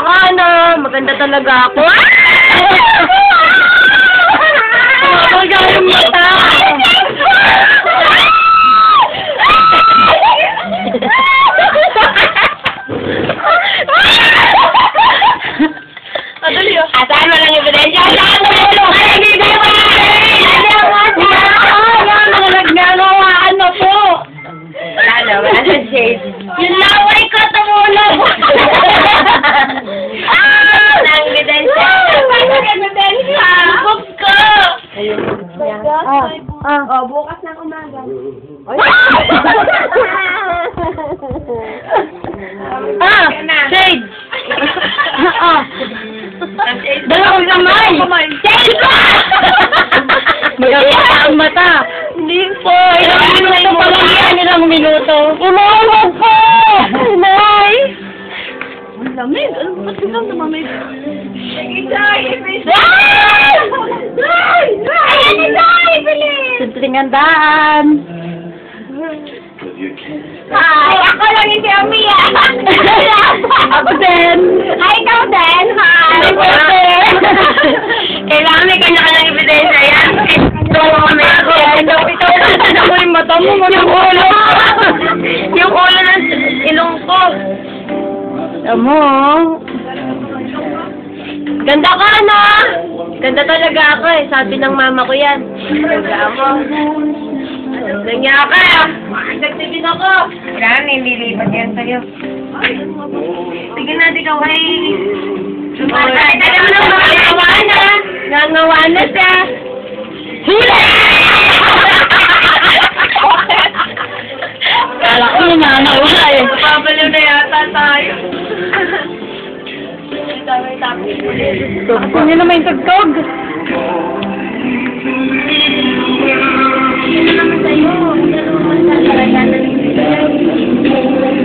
ka na. Maganda talaga ako. Maganda yung mata. Madali yun. Asahan mo lang yung ebidensya. Asahan mo lang yung ano po? Wala na shade. Yung laway ko, tumulong. Ang ebidensya. Ang ebidensya. Bukog ko. Bukas ng umaga. Shade. Dalawang kamay. Shade ba? Magkakita ang mata. Hindi po. Ilang minuto pa lang yan. Ilang minuto. Umawag po. Nay. Ang lamig. Ba't ikaw namamig? Simpleng andaan. Hi, ako lang yung si Amia. Ako din. Hi, ikaw din. Hi. Kailangan may kanya-kanyang ebidensya yan. Ito mo yung mata mo. Yung ulo. Yung ulo ng ilong ko. Amo. Ganda ka na. Ganda talaga ako eh. Sabi ng mama ko yan. Ganda ako. Ganda ka. Nagtigin ako. Kailangan nililipat yan sa'yo. Sige na, ikaw ay... Tayo mo lang nangawana. Nangawana siya. Hula! Kala ko yung nangawana eh. Papaliw na yata tayo. Kung yun naman yung tugtog.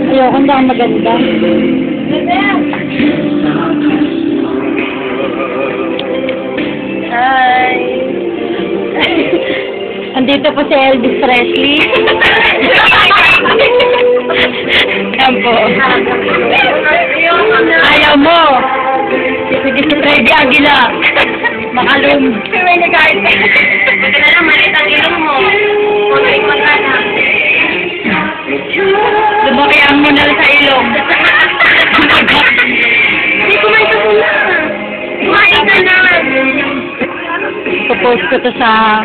Ayoko, hindi ako maganda. Hi! Andito po si Elvis Presley. Yan po. Ayaw mo. Sige si Freddy Aguila. Makalum. May nag-art. Huwag ka na lang, malit ang ilong mo. Huwag ka rin maghanap. Lumaki ang munal sa ilong. Hindi kumain ka muna. Kumain ka na. Popost ko to sa